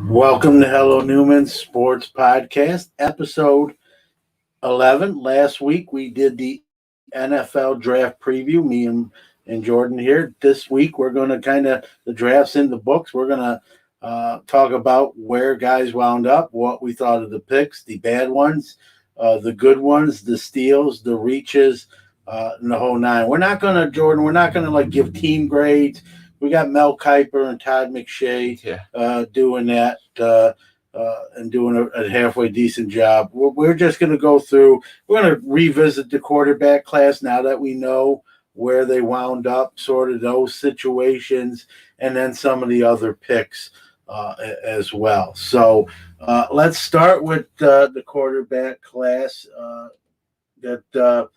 Welcome to Hello Newman Sports Podcast, episode 11. Last week we did the NFL draft preview, me and Jordan here. This week we're going to the draft's in the books. We're going to talk about where guys wound up, what we thought of the picks, the bad ones, the good ones, the steals, the reaches, and the whole nine. We're not going to give team grades. We got Mel Kiper and Todd McShay doing that and doing a halfway decent job. We're just going to go through. We're going to revisit the quarterback class now that we know where they wound up, sort of those situations, and then some of the other picks as well. So let's start with the quarterback class. The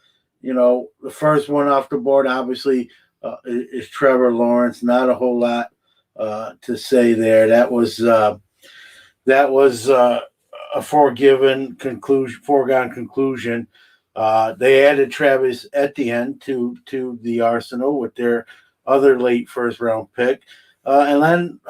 first one off the board, obviously, is Trevor Lawrence. Not a whole lot to say there. That was a foregone conclusion. They added Travis Etienne to the arsenal with their other late first round pick, and then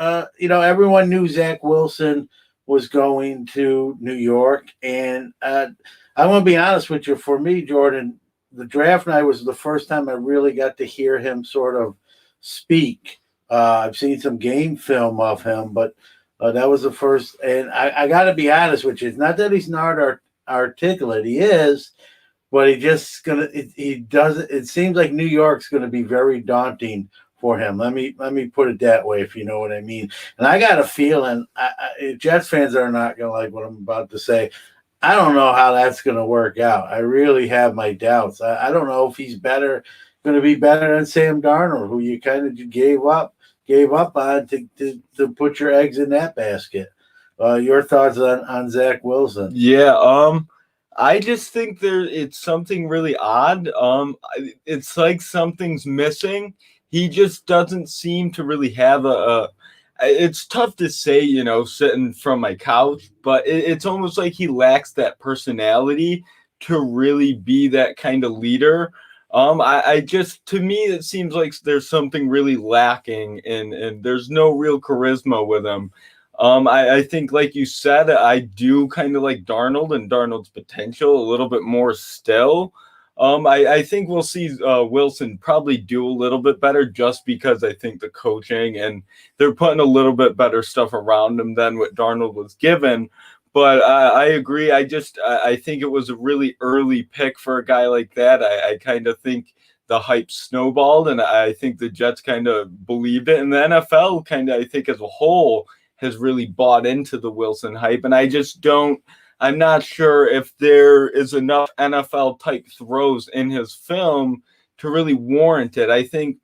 everyone knew Zach Wilson was going to New York, and I want to be honest with you. For me, Jordan, the draft night was the first time I really got to hear him sort of speak. I've seen some game film of him, but that was the first. And I got to be honest with you. It's not that he's not articulate. He is, but it seems like New York's going to be very daunting for him. Let me put it that way, if you know what I mean. And I got a feeling Jets fans are not going to like what I'm about to say. I don't know how that's going to work out. I really have my doubts. I don't know if he's going to be better than Sam Darnold, who you kind of gave up on to put your eggs in that basket. Your thoughts on Zach Wilson? Yeah, I just think it's something really odd. It's like something's missing. He just doesn't seem to really have it's tough to say, sitting from my couch, but it's almost like he lacks that personality to really be that kind of leader. To me, it seems like there's something really lacking and there's no real charisma with him. I think, like you said, I do kind of like Darnold and Darnold's potential a little bit more still. I think we'll see Wilson probably do a little bit better just because I think the coaching and they're putting a little bit better stuff around him than what Darnold was given. But I agree. I think it was a really early pick for a guy like that. I kind of think the hype snowballed, and I think the Jets kind of believed it. And the NFL I think as a whole has really bought into the Wilson hype. And I'm not sure if there is enough NFL-type throws in his film to really warrant it. I think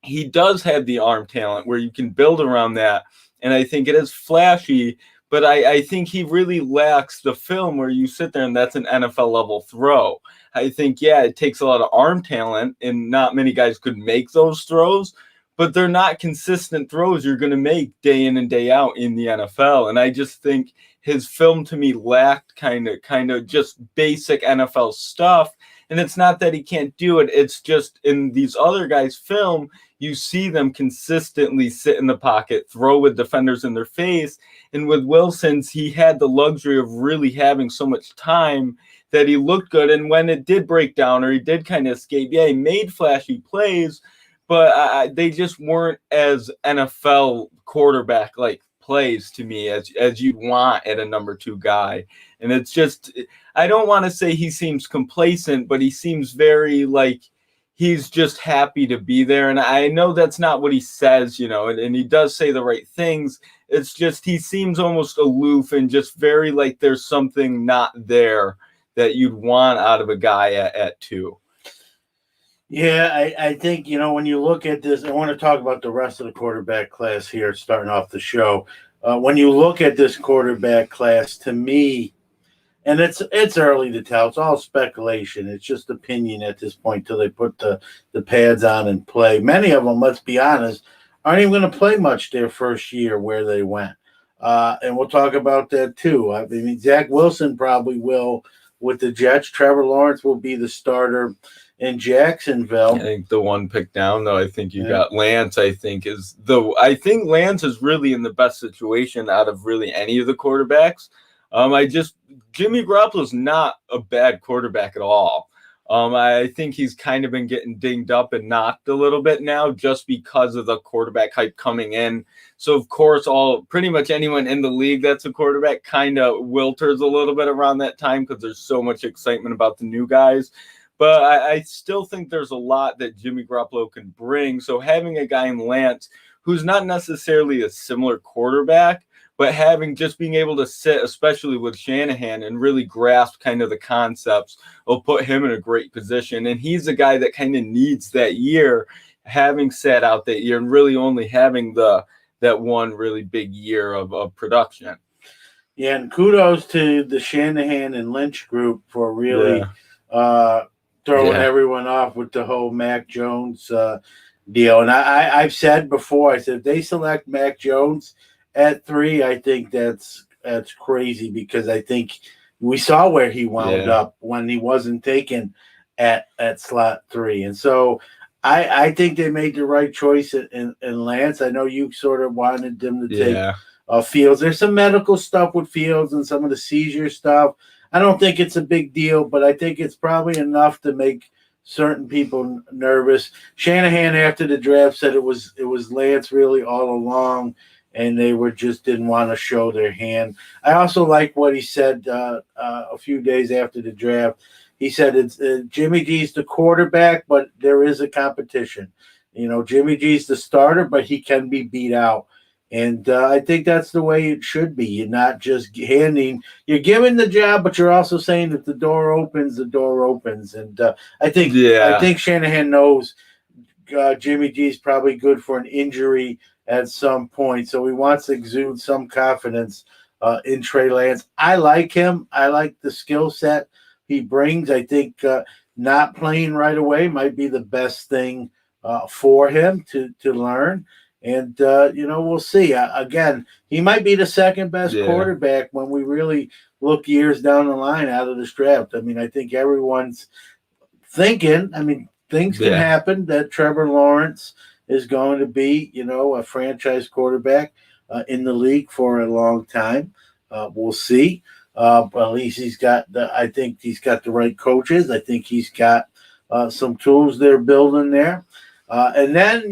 he does have the arm talent where you can build around that, and I think it is flashy, but I think he really lacks the film where you sit there and that's an NFL-level throw. I think, it takes a lot of arm talent, and not many guys could make those throws, but they're not consistent throws you're going to make day in and day out in the NFL, and I just think his film to me lacked kind of just basic NFL stuff. And it's not that he can't do it. It's just in these other guys' film, you see them consistently sit in the pocket, throw with defenders in their face. And with Wilson's, he had the luxury of really having so much time that he looked good. And when it did break down or he did kind of escape, he made flashy plays, but they just weren't as NFL quarterback like plays to me as you'd want at a number 2 guy. And it's just, I don't want to say he seems complacent, but he seems very like he's just happy to be there. And I know that's not what he says, and he does say the right things. It's just he seems almost aloof and just very like there's something not there that you'd want out of a guy at 2. Yeah, I think, when you look at this, I want to talk about the rest of the quarterback class here, starting off the show. When you look at this quarterback class, to me, and it's early to tell. It's all speculation. It's just opinion at this point till they put the pads on and play. Many of them, let's be honest, aren't even going to play much their first year where they went. And we'll talk about that too. I mean, Zach Wilson probably will with the Jets. Trevor Lawrence will be the starter in I Jacksonville. think the one pick down, though, I think you Yeah. got Lance. I think Lance is really in the best situation out of really any of the quarterbacks. Jimmy Garoppolo's not a bad quarterback at all. I think he's kind of been getting dinged up and knocked a little bit now just because of the quarterback hype coming in. So of course, pretty much anyone in the league that's a quarterback kind of wilters a little bit around that time because there's so much excitement about the new guys. But I still think there's a lot that Jimmy Garoppolo can bring. So having a guy in Lance who's not necessarily a similar quarterback, but being able to sit, especially with Shanahan, and really grasp kind of the concepts will put him in a great position. And he's a guy that kind of needs that year, having sat out that year and really only having that one really big year of production. Yeah, and kudos to the Shanahan and Lynch group for really throwing everyone off with the whole Mac Jones deal. And I've said before, I said if they select Mac Jones at 3, I think that's crazy because I think we saw where he wound up when he wasn't taken at slot 3. And so I think they made the right choice in Lance. I know you sort of wanted them to take Fields. There's some medical stuff with Fields and some of the seizure stuff. I don't think it's a big deal, but I think it's probably enough to make certain people nervous. Shanahan after the draft said it was Lance really all along, and they didn't want to show their hand. I also like what he said a few days after the draft. He said it's Jimmy G's the quarterback, but there is a competition. Jimmy G's the starter, but he can be beat out. And I think that's the way it should be. You're not just you're giving the job, but you're also saying if the door opens, the door opens. And I think Shanahan knows Jimmy G is probably good for an injury at some point. So he wants to exude some confidence in Trey Lance. I like him. I like the skill set he brings. I think not playing right away might be the best thing for him to learn. And, we'll see. Again, he might be the second best quarterback when we really look years down the line out of this draft. I mean, I think everyone's thinking, things can happen that Trevor Lawrence is going to be, a franchise quarterback in the league for a long time. We'll see. But at least I think he's got the right coaches. I think he's got some tools they're building there. And then,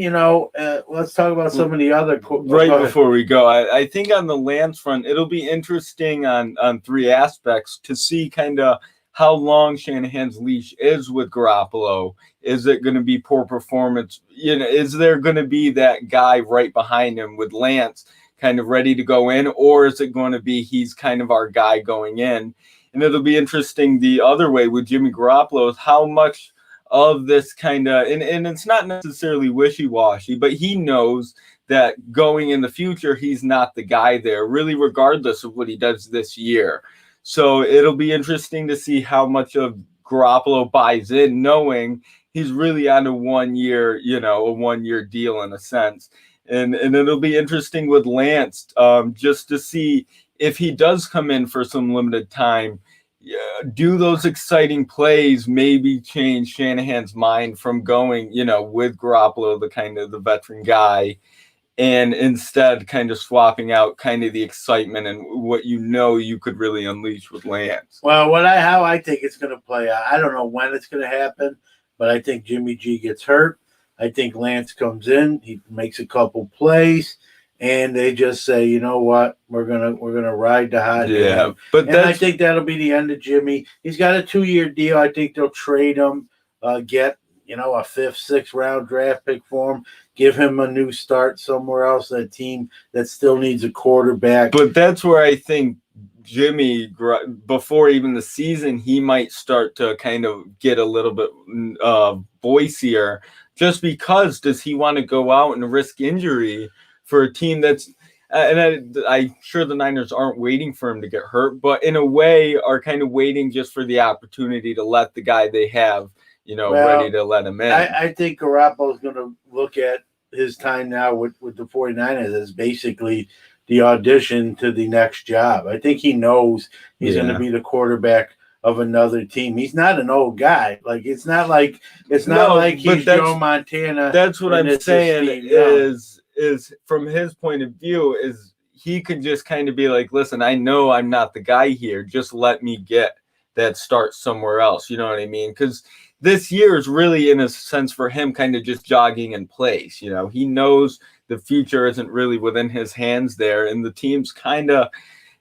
let's talk about some of the other. Before we go, I think on the Lance front, it'll be interesting on 3 aspects to see kind of how long Shanahan's leash is with Garoppolo. Is it going to be poor performance? Is there going to be that guy right behind him with Lance kind of ready to go in, or is it going to be he's kind of our guy going in? And it'll be interesting the other way with Jimmy Garoppolo is how much of this kind of, and it's not necessarily wishy-washy, but he knows that going in the future, he's not the guy there, really, regardless of what he does this year. So it'll be interesting to see how much of Garoppolo buys in, knowing he's really on a 1 year, a 1 year deal in a sense. And it'll be interesting with Lance just to see if he does come in for some limited time, do those exciting plays maybe change Shanahan's mind from going, with Garoppolo, the kind of the veteran guy, and instead kind of swapping out kind of the excitement and what you could really unleash with Lance. Well, how I think it's going to play out, I don't know when it's going to happen, but I think Jimmy G gets hurt. I think Lance comes in, he makes a couple plays, and they just say, you know what, we're gonna ride the hot hand. But I think that'll be the end of Jimmy. He's got a 2-year deal. I think they'll trade him, get a 5th, 6th round draft pick for him, give him a new start somewhere else, a team that still needs a quarterback. But that's where I think Jimmy, before even the season, he might start to kind of get a little bit voicier, just because does he want to go out and risk injury for a team that's and I'm sure the Niners aren't waiting for him to get hurt, but in a way are kind of waiting just for the opportunity to let the guy they have, ready to let him in. I think Garoppolo's going to look at his time now with the 49ers as basically the audition to the next job. I think he knows he's going to be the quarterback of another team. He's not an old guy. Like it's not like he's Joe Montana. That's what I'm saying is from his point of view is he could just kind of be like, listen, I know I'm not the guy here. Just let me get that start somewhere else. You know what I mean? Because this year is really, in a sense, for him kind of just jogging in place. He knows the future isn't really within his hands there, and the team's kind of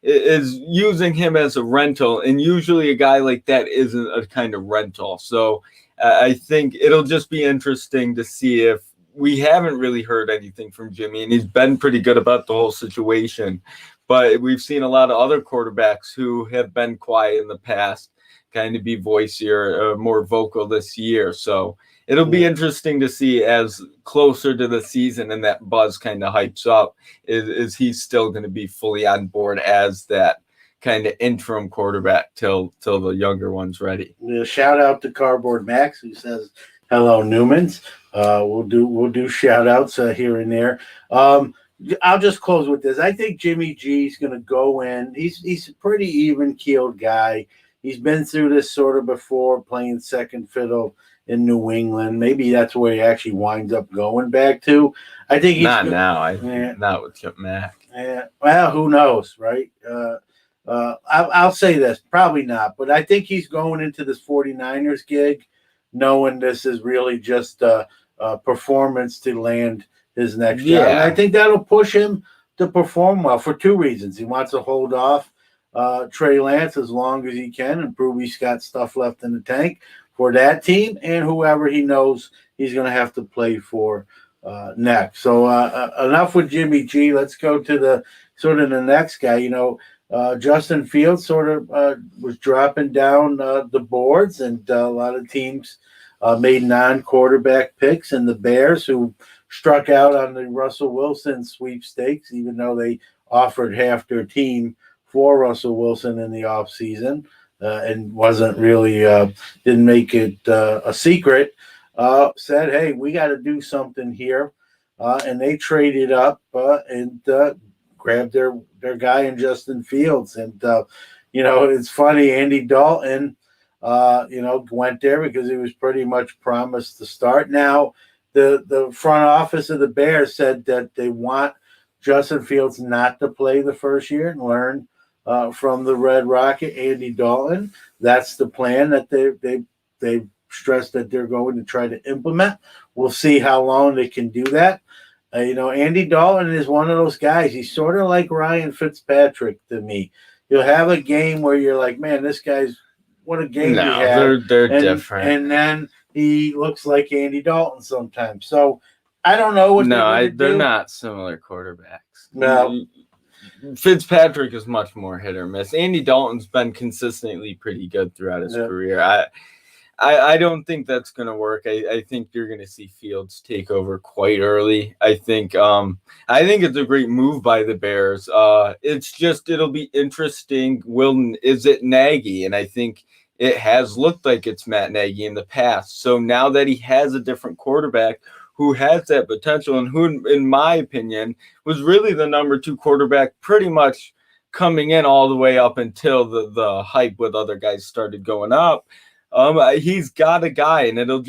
is using him as a rental, and usually a guy like that isn't a kind of rental. So I think it'll just be interesting to see if we haven't really heard anything from Jimmy, and he's been pretty good about the whole situation. But we've seen a lot of other quarterbacks who have been quiet in the past kind of be voicier, more vocal this year. So it'll be interesting to see as closer to the season and that buzz kind of hypes up, is he still going to be fully on board as that kind of interim quarterback till the younger one's ready. Shout out to Cardboard Max, who says, hello, Newmans. We'll do shout outs here and there. I'll just close with this. I think Jimmy G's going to go in. He's a pretty even-keeled guy. He's been through this sort of before, playing second fiddle in New England. Maybe that's where he actually winds up going back to. I think he's not with Chip Mack. Yeah. Well, who knows, right? I'll say this, probably not, but I think he's going into this 49ers gig knowing this is really just a performance to land his next job. And I think that'll push him to perform well for two reasons. He wants to hold off Trey Lance as long as he can and prove he's got stuff left in the tank for that team and whoever he knows he's going to have to play for next. So enough with Jimmy G. Let's go to the next guy. Justin Fields sort of was dropping down the boards, and a lot of teams made non-quarterback picks, and the Bears, who struck out on the Russell Wilson sweepstakes, even though they offered half their team for Russell Wilson in the offseason and wasn't really didn't make it a secret, said, hey, we got to do something here. And they traded up and grabbed their guy in Justin Fields. And, it's funny, Andy Dalton, went there because he was pretty much promised to start. Now, the front office of the Bears said that they want Justin Fields not to play the first year and learn from the Red Rocket, Andy Dalton. That's the plan that they've stressed that they're going to try to implement. We'll see how long they can do that. Andy Dalton is one of those guys. He's sort of like Ryan Fitzpatrick to me. You'll have a game where you're like, man, this guy's what a game he had. They're different. And then he looks like Andy Dalton sometimes. So I don't know what they're not similar quarterbacks. No. Fitzpatrick is much more hit or miss. Andy Dalton's been consistently pretty good throughout his career. I don't think that's going to work. I think you're going to see Fields take over quite early. I think it's a great move by the Bears. It'll be interesting. Is it Nagy? And I think it has looked like it's Matt Nagy in the past. So now that he has a different quarterback who has that potential and who, in my opinion, was really the number 2 quarterback pretty much coming in all the way up until the hype with other guys started going up. He's got a guy, and it'll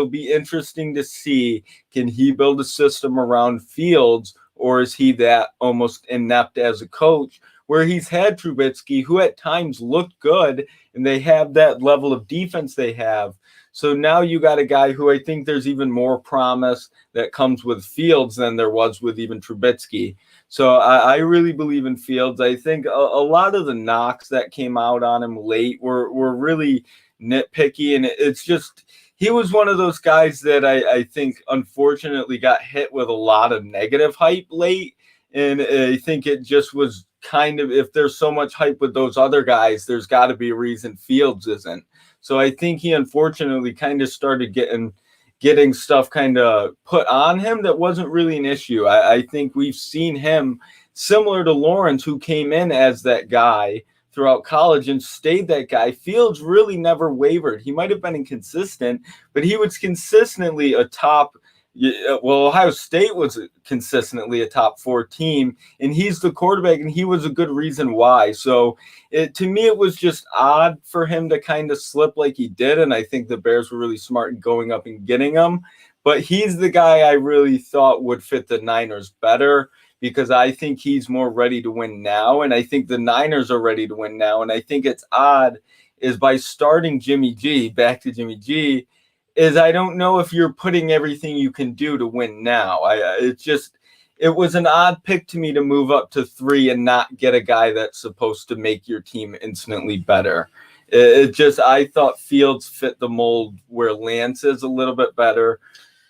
be interesting to see, can he build a system around Fields, or is he that almost inept as a coach where he's had Trubisky, who at times looked good, and they have that level of defense they have. So now you got a guy who I think there's even more promise that comes with Fields than there was with even Trubisky. So I really believe in Fields. I think a lot of the knocks that came out on him late were really nitpicky, and it's just he was one of those guys that I think unfortunately got hit with a lot of negative hype late, and I think it just was kind of, if there's so much hype with those other guys, there's got to be a reason Fields isn't. So I think he unfortunately kind of started getting stuff kind of put on him that wasn't really an issue. I think we've seen him similar to Lawrence, who came in as that guy throughout college and stayed that guy. Fields really never wavered. He might have been inconsistent, but he was consistently a top. Well, Ohio State was consistently a top 4 team, and he's the quarterback, and he was a good reason why. So to me, it was just odd for him to kind of slip like he did, and I think the Bears were really smart in going up and getting him. But he's the guy I really thought would fit the Niners better, because I think he's more ready to win now, and I think the Niners are ready to win now. And I think it's odd is by starting Jimmy G, back to Jimmy G, is I don't know if you're putting everything you can do to win now. It was an odd pick to me to move up to 3 and not get a guy that's supposed to make your team instantly better. I thought Fields fit the mold where Lance is a little bit better.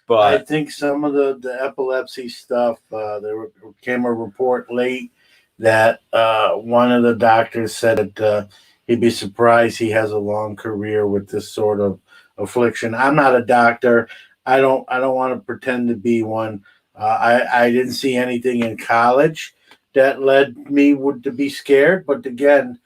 But I think some of the epilepsy stuff, there came a report late that one of the doctors said that he'd be surprised he has a long career with this sort of affliction. I'm not a doctor. I don't want to pretend to be one. I didn't see anything in college that led me to be scared. But again,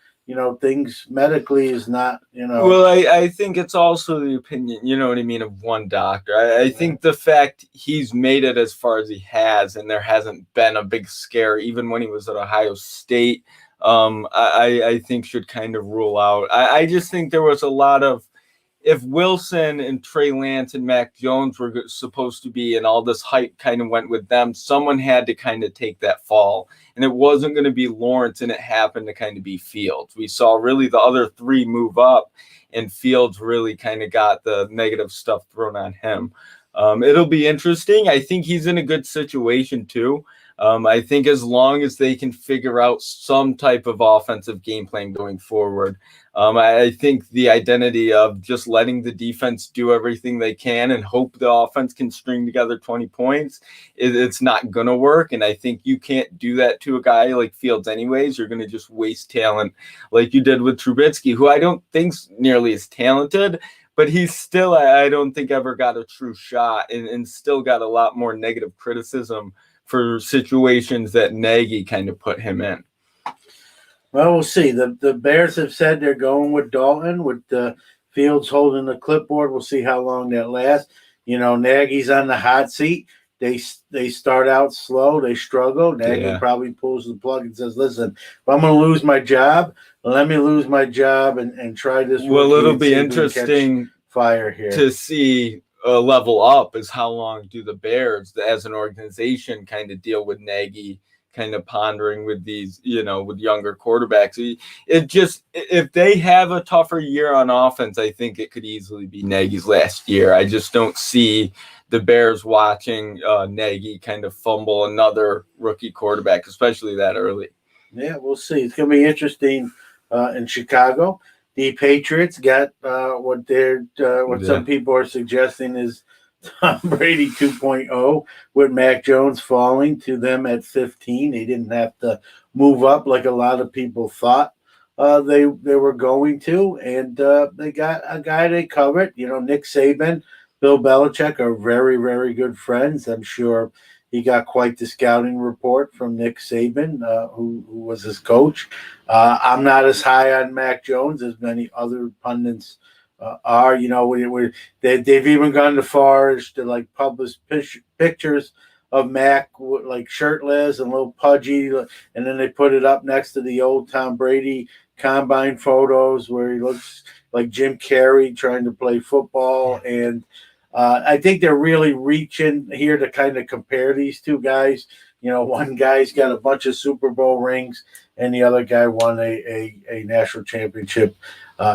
things medically is not, Well, I think it's also the opinion, you know what I mean, of one doctor. I think the fact he's made it as far as he has, and there hasn't been a big scare, even when he was at Ohio State, I think should kind of rule out. I just think there was a lot of, if Wilson and Trey Lance and Mac Jones were supposed to be, and all this hype kind of went with them, someone had to kind of take that fall. And it wasn't going to be Lawrence, and it happened to kind of be Fields. We saw really the other 3 move up, and Fields really kind of got the negative stuff thrown on him. It'll be interesting. I think he's in a good situation too. I think as long as they can figure out some type of offensive game plan going forward, I think the identity of just letting the defense do everything they can and hope the offense can string together 20 points, it's not going to work. And I think you can't do that to a guy like Fields anyways. You're going to just waste talent like you did with Trubisky, who I don't think's nearly as talented, but he's still, I don't think, ever got a true shot, and still got a lot more negative criticism for situations that Nagy kind of put him in. Well, we'll see. The Bears have said they're going with Dalton, with the Fields holding the clipboard. We'll see how long that lasts. Nagy's on the hot seat. They start out slow. They struggle. Nagy probably pulls the plug and says, listen, if I'm going to lose my job, let me lose my job and try this. Well, it'll be interesting fire here to see level up is how long do the Bears as an organization kind of deal with Nagy kind of pondering with these, with younger quarterbacks. If they have a tougher year on offense, I think it could easily be Nagy's last year. I just don't see the Bears watching Nagy kind of fumble another rookie quarterback, especially that early. Yeah, we'll see. It's going to be interesting in Chicago. The Patriots got what some people are suggesting is Tom Brady 2.0, with Mac Jones falling to them at 15. They didn't have to move up like a lot of people thought they were going to, and they got a guy they covered. Nick Saban, Bill Belichick are very, very good friends. I'm sure he got quite the scouting report from Nick Saban, who was his coach. I'm not as high on Mac Jones as many other pundits are. They've even gone as far as to publish pictures of Mac shirtless and a little pudgy, and then they put it up next to the old Tom Brady combine photos where he looks like Jim Carrey trying to play football. And I think they're really reaching here to kind of compare these two guys. One guy's got a bunch of Super Bowl rings, and the other guy won a national championship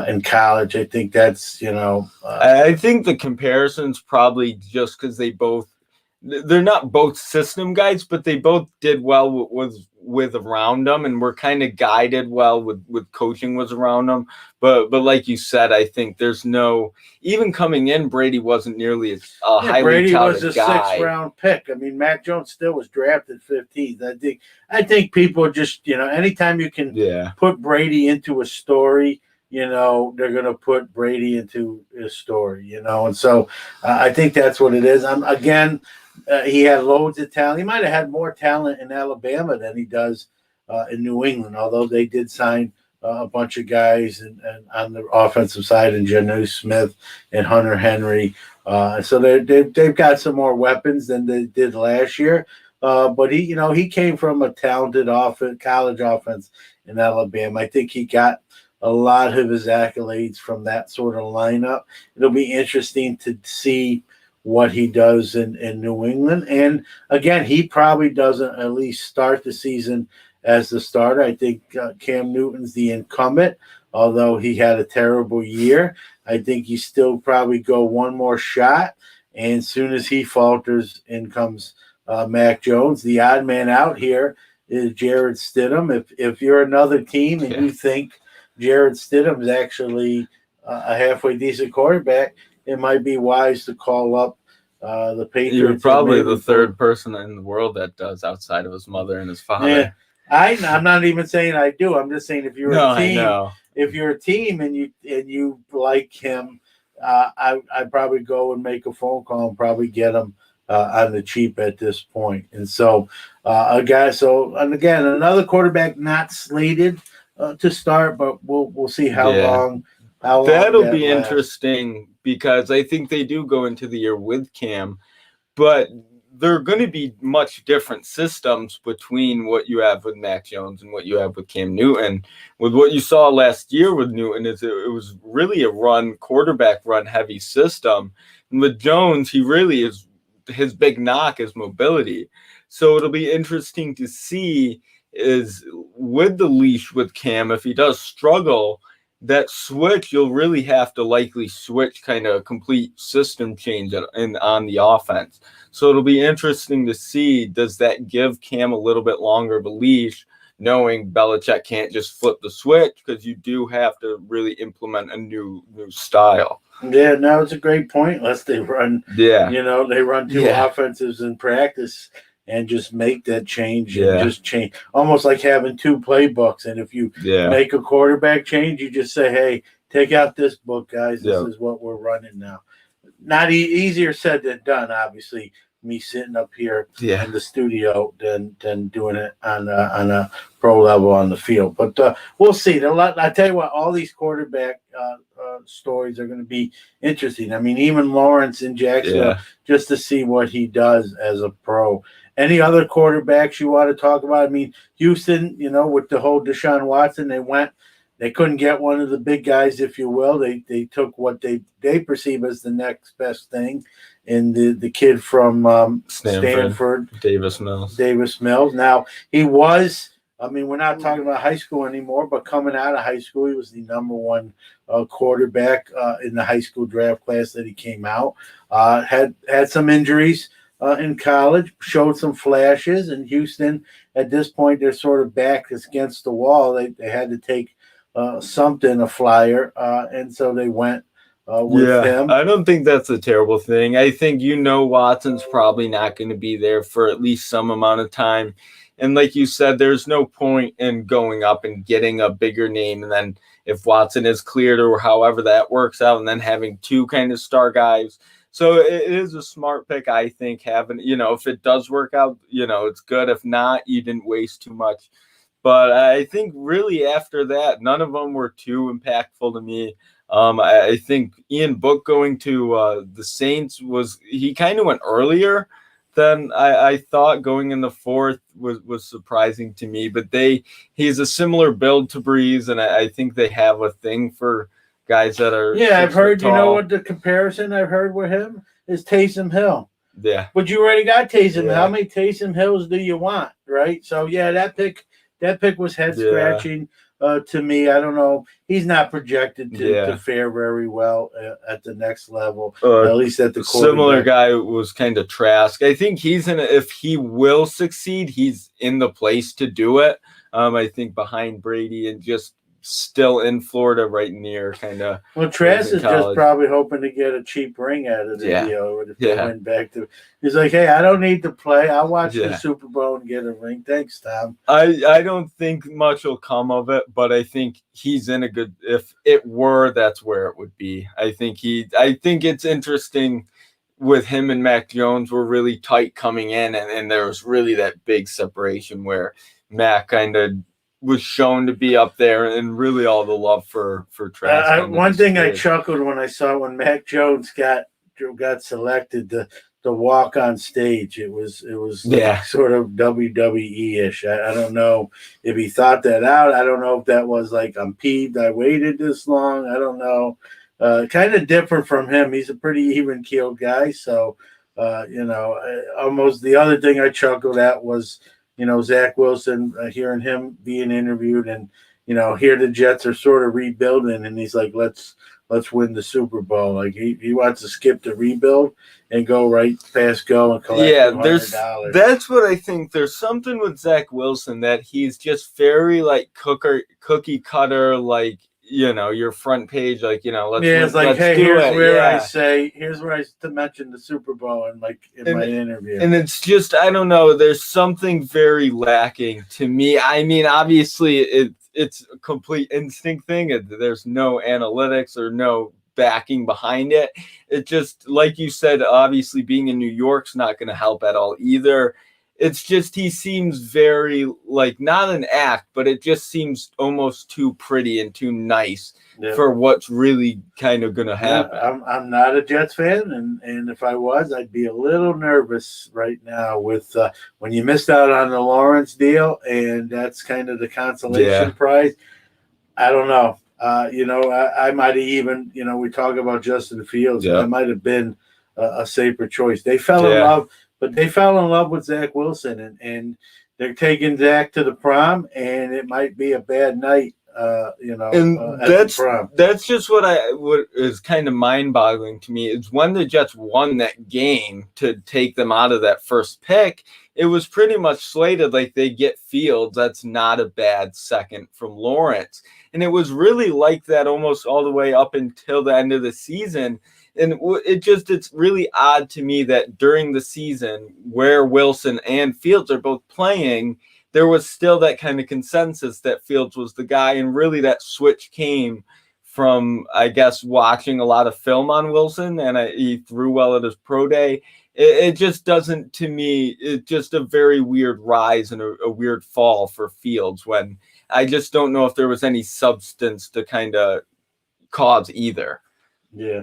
in college. I think that's, I think the comparison's probably just because they're not both system guys, but they both did well with with around him, and we're kind of guided well with coaching was around him. But like you said, I think there's no, even coming in, Brady wasn't nearly as highly Brady was touted a guy. 6th-round pick. I mean, Mac Jones still was drafted 15th. I think people just, anytime you can put Brady into a story, they're going to put Brady into a story, and so I think that's what it is. He had loads of talent. He might have had more talent in Alabama than he does in New England, although they did sign a bunch of guys and on the offensive side, and Geno Smith and Hunter Henry. So they've got some more weapons than they did last year. But he came from a talented college offense in Alabama. I think he got a lot of his accolades from that sort of lineup. It'll be interesting to see what he does in New England. And again, he probably doesn't at least start the season as the starter. I think Cam Newton's the incumbent, although he had a terrible year. I think he still probably go one more shot. And as soon as he falters, in comes Mac Jones. The odd man out here is Jared Stidham. If you're another team and you think Jared Stidham is actually a halfway decent quarterback, it might be wise to call up the Patriots. You're probably the third person in the world that does, outside of his mother and his father. Yeah. I'm not even saying I do. I'm just saying if you're a team, if you're a team and you like him, I'd probably go and make a phone call and probably get him on the cheap at this point. And so and again, another quarterback not slated to start, but we'll see how long. That'll be interesting, because I think they do go into the year with Cam, but there are going to be much different systems between what you have with Mac Jones and what you have with Cam Newton. With what you saw last year with Newton, it was really a quarterback run heavy system. And with Jones, he really is, his big knock is mobility. So it'll be interesting to see is with the leash with Cam, if he does struggle, that switch, you'll really have to likely switch kind of a complete system change on the offense. So it'll be interesting to see, does that give Cam a little bit longer of a leash, knowing Belichick can't just flip the switch, because you do have to really implement a new style. Yeah, no, it's a great point. Unless they run, they run two offenses in practice and just make that change and just change, almost like having two playbooks. And if you make a quarterback change, you just say, hey, take out this book, guys. This is what we're running now. Not easier said than done, obviously, me sitting up here in the studio than doing it on a pro level on the field. But we'll see. I tell you what, all these quarterback stories are going to be interesting. I mean, even Lawrence in Jacksonville, just to see what he does as a pro. Any other quarterbacks you want to talk about? I mean, Houston, with the whole Deshaun Watson, they couldn't get one of the big guys, if you will. They took what they perceive as the next best thing in the kid from Stanford, Davis Mills. Now, he was, we're not talking about high school anymore, but coming out of high school, he was the number one quarterback in the high school draft class that he came out. Had some injuries in college, showed some flashes. In Houston, at this point, they're sort of back against the wall. They had to take a flyer, and so they went with him. I don't think that's a terrible thing. I think Watson's probably not going to be there for at least some amount of time. And like you said, there's no point in going up and getting a bigger name, and then if Watson is cleared or however that works out, and then having two kind of star guys. So it is a smart pick, I think, having, if it does work out, it's good. If not, you didn't waste too much. But I think really after that, none of them were too impactful to me. I think Ian Book going to the Saints he kind of went earlier than I thought. Going in the fourth was surprising to me. But he's a similar build to Breeze, and I think they have a thing for guys that are I've heard, what the comparison I've heard with him is Taysom Hill. Yeah. But you already got Taysom. How many Taysom Hills do you want, right? So, that pick was head-scratching. to me. I don't know. He's not projected to Yeah. fare very well at the next level, Uh, at least at the Similar quarterback. guy was kind of Trask. I think if he will succeed, he's in the place to do it. I think behind Brady and just still in Florida, right near kind of. Well, Trask in is just college. probably hoping to get a cheap ring out of the Yeah. deal if they Yeah. went back to. He's like, hey, I don't need to play. I'll watch the Yeah. Super Bowl and get a ring. Thanks, Tom. I don't think much will come of it, but I think he's in a good. If it were, that's where it would be. I think it's interesting with him and Mac Jones were really tight coming in, and there was really that big separation where Mac kind of was shown to be up there, and really all the love for Trask. One thing I chuckled when I saw when Mac Jones got selected to walk on stage. It was like sort of WWE-ish. I don't know if he thought that out. I don't know if that was like, I'm peeved I waited this long. I don't know. Kind of different from him. He's a pretty even-keeled guy. So, almost the other thing I chuckled at was, Zach Wilson, hearing him being interviewed, and, here the Jets are sort of rebuilding, and he's like, let's win the Super Bowl. Like he wants to skip the rebuild and go right past go and collect $200. That's what I think. There's something with Zach Wilson that he's just very like cookie cutter, like, your front page, like, it's like, let's hey, do here's it. where here's where I to mention the Super Bowl in my interview. And it's just, I don't know, there's something very lacking to me. I mean, obviously it's a complete instinct thing. There's no analytics or no backing behind it. It just, like you said, obviously being in New York's not going to help at all either. It's just he seems very, like, not an act, but it just seems almost too pretty and too nice for what's really kind of going to happen. Yeah, I'm not a Jets fan, and if I was, I'd be a little nervous right now with when you missed out on the Lawrence deal, and that's kind of the consolation prize. I don't know. I might have even, we talk about Justin Fields. That might have been a safer choice. They fell in love, but they fell in love with Zach Wilson, and they're taking Zach to the prom, and it might be a bad night. That's just what is kind of mind-boggling to me is when the Jets won that game to take them out of that first pick. It was pretty much slated like they get Fields. That's not a bad second from Lawrence. And it was really like that almost all the way up until the end of the season. And it's really odd to me that during the season where Wilson and Fields are both playing, there was still that kind of consensus that Fields was the guy. And really that switch came from, I guess, watching a lot of film on Wilson, and he threw well at his pro day. It just doesn't, to me, it's just a very weird rise and a weird fall for Fields when I just don't know if there was any substance to kind of cause either. Yeah.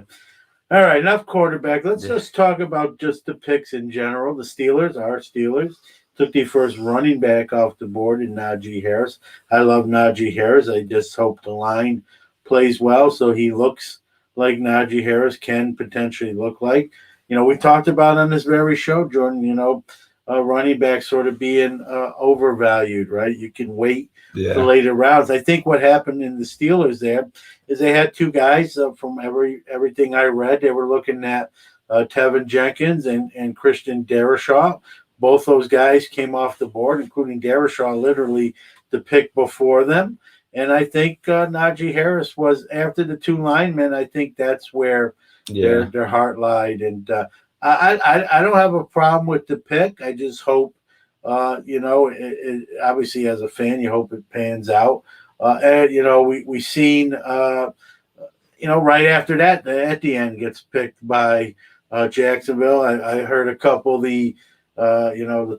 All right, enough quarterback. Let's just talk about just the picks in general. The Steelers took the first running back off the board in Najee Harris. I love Najee Harris. I just hope the line plays well so he looks like Najee Harris can potentially look like. We talked about on this very show, Jordan, running back sort of being overvalued, right? You can wait for later rounds. I think what happened in the Steelers there is they had two guys from everything I read. They were looking at Tevin Jenkins and Christian Darrisaw. Both those guys came off the board, including Darrisaw, literally the pick before them. And I think Najee Harris was after the two linemen. I think that's where their heart lied. And I don't have a problem with the pick. I just hope, obviously as a fan, you hope it pans out. We seen, right after that, at the end gets picked by Jacksonville. I heard a couple of the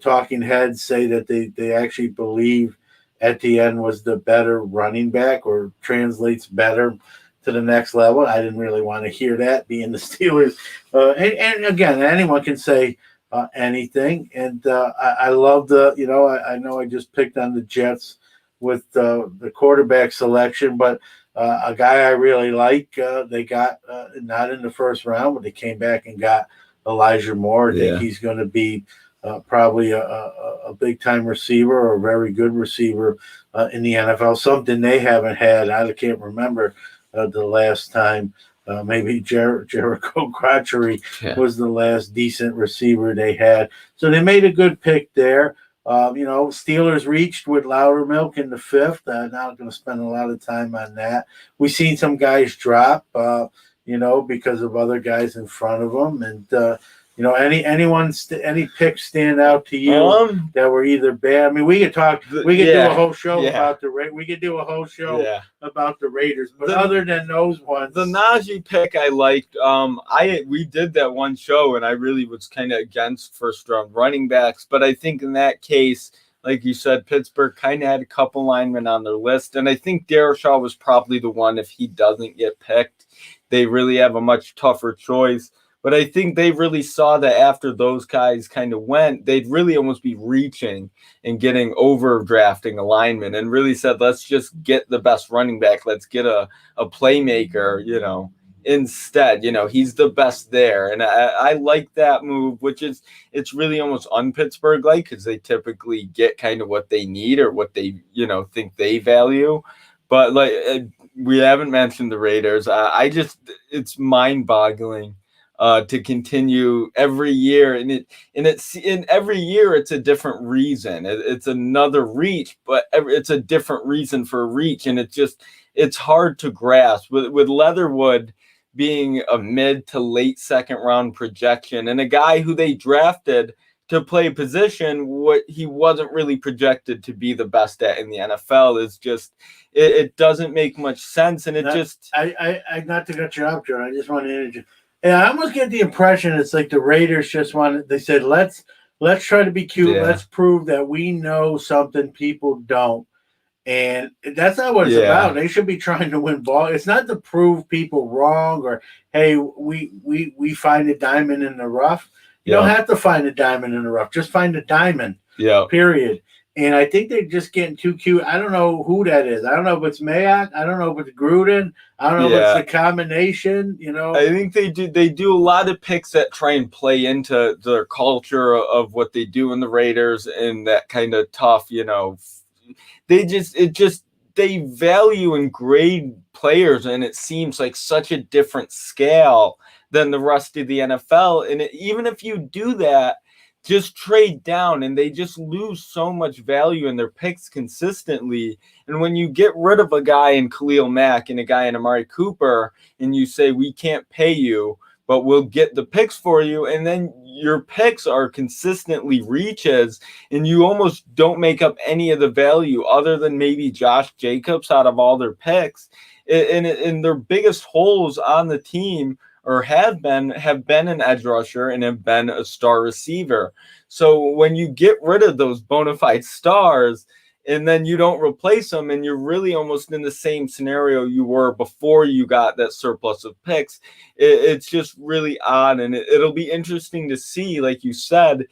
talking heads say that they actually believe Etienne was the better running back or translates better to the next level. I didn't really want to hear that being the Steelers. And again, anyone can say anything. And I love I know I just picked on the Jets with the quarterback selection, but a guy I really like, they got not in the first round, but they came back and got Elijah Moore. I think he's going to be probably a big time receiver or a very good receiver in the NFL. Something they haven't had. I can't remember the last time. Maybe Jericho Crotchery Yeah. was the last decent receiver they had. So they made a good pick there. Steelers reached with Loudermilk in the fifth. Not going to spend a lot of time on that. We've seen some guys drop, because of other guys in front of them. And, any picks stand out to you that were either bad? I mean, we could talk. We could do a whole show about the Raiders. We could do a whole show about the Raiders. But other than those ones, the Najee pick I liked. We did that one show, and I really was kind of against first round running backs. But I think in that case, like you said, Pittsburgh kind of had a couple linemen on their list, and I think Darrisaw was probably the one. If he doesn't get picked, they really have a much tougher choice. But I think they really saw that after those guys kind of went, they'd really almost be reaching and getting overdrafting a lineman and really said, let's just get the best running back. Let's get a playmaker, instead. He's the best there. And I like that move, it's really almost un-Pittsburgh-like because they typically get kind of what they need or what they, think they value. But we haven't mentioned the Raiders. It's mind-boggling. To continue every year, and every year it's a different reason. It's another reach, but it's a different reason for a reach, and it's hard to grasp. With Leatherwood being a mid to late second round projection, and a guy who they drafted to play a position what he wasn't really projected to be the best at in the NFL is just it doesn't make much sense, and I not to cut you off, John. I just want to. Yeah, I almost get the impression it's like the Raiders just wanted. They said, "Let's try to be cute. Yeah. Let's prove that we know something people don't." And that's not what it's about. They should be trying to win ball. It's not to prove people wrong or, hey, we find a diamond in the rough. You don't have to find a diamond in the rough. Just find a diamond. Yeah. Period. And I think they're just getting too cute. I don't know who that is. I don't know if it's Mayock. I don't know if it's Gruden. I don't know if it's a combination. I think they do a lot of picks that try and play into their culture of what they do in the Raiders and that kind of tough, they value and grade players, and it seems like such a different scale than the rest of the NFL. And even if you do that, just trade down, and they just lose so much value in their picks consistently. And when you get rid of a guy in Khalil Mack and a guy in Amari Cooper, and you say, we can't pay you, but we'll get the picks for you, and then your picks are consistently reaches, and you almost don't make up any of the value other than maybe Josh Jacobs out of all their picks. And their biggest holes on the team or have been an edge rusher and have been a star receiver. So when you get rid of those bona fide stars and then you don't replace them, and you're really almost in the same scenario you were before you got that surplus of picks, it's just really odd. And it'll be interesting to see, like you said,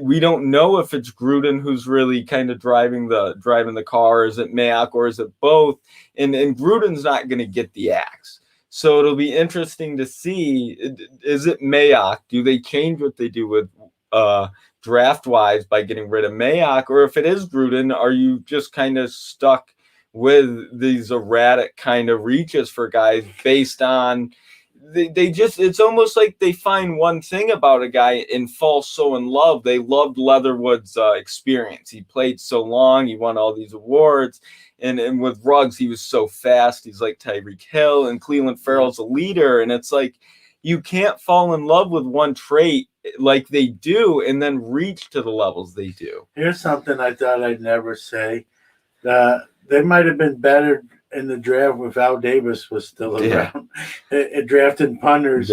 we don't know if it's Gruden who's really kind of driving the car. Is it Mayock, or is it both? And Gruden's not going to get the axe. So it'll be interesting to see, is it Mayock? Do they change what they do with draft-wise by getting rid of Mayock? Or if it is Gruden, are you just kind of stuck with these erratic kind of reaches for guys based on it's almost like they find one thing about a guy and fall so in love. They loved Leatherwood's experience. He played so long. He won all these awards. And with Ruggs, he was so fast. He's like Tyreek Hill, and Cleveland Farrell's a leader. And it's like you can't fall in love with one trait like they do and then reach to the levels they do. Here's something I thought I'd never say. They might have been better in the draft if Al Davis was still around. Drafting punters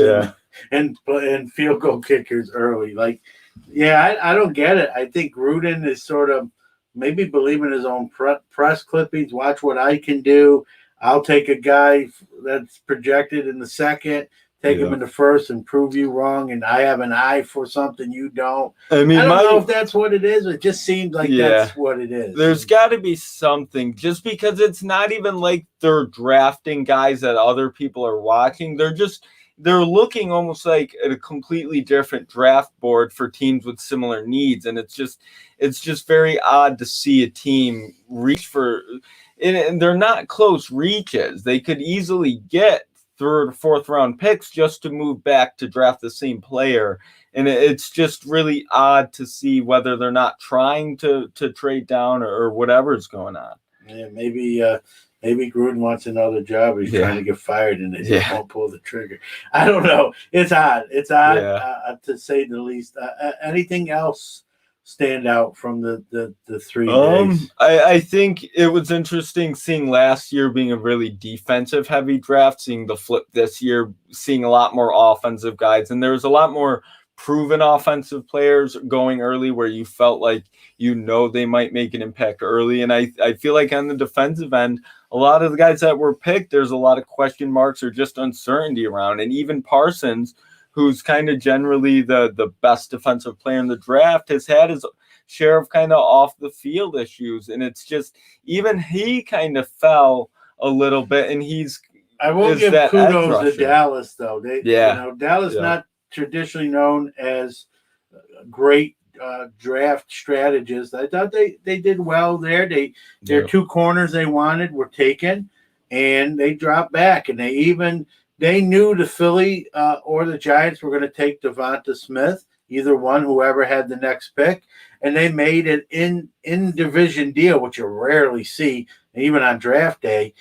and field goal kickers early. I don't get it. I think Gruden is sort of maybe believing his own press clippings. Watch what I can do. I'll take a guy that's projected in the second, take him in the first, and prove you wrong. And I have an eye for something you don't. I don't know if that's what it is. It just seems like that's what it is. There's got to be something, just because it's not even like they're drafting guys that other people are watching. they're looking almost like at a completely different draft board for teams with similar needs, and it's just very odd to see a team reach for, and they're not close reaches. They could easily get third or fourth round picks just to move back to draft the same player. And it's just really odd to see whether they're not trying to trade down or whatever's going on. Yeah, maybe Gruden wants another job. He's trying to get fired, and they just won't pull the trigger. I don't know. It's odd. It's odd to say the least. Anything else stand out from the 3 days? I think it was interesting seeing last year being a really defensive heavy draft, seeing the flip this year, seeing a lot more offensive guys, and there was a lot more proven offensive players going early where you felt like they might make an impact early. And I feel like on the defensive end, a lot of the guys that were picked, there's a lot of question marks or just uncertainty around. And even Parsons, who's kind of generally the best defensive player in the draft, has had his share of kind of off the field issues. And it's just, even he kind of fell a little bit, and I will give kudos to Dallas, though. Dallas not traditionally known as great draft strategists. I thought they did well there. Their 2 corners they wanted were taken, and they dropped back. And they knew the Philly or the Giants were going to take Devonta Smith, either one, whoever had the next pick, and they made an in division deal, which you rarely see, even on draft day,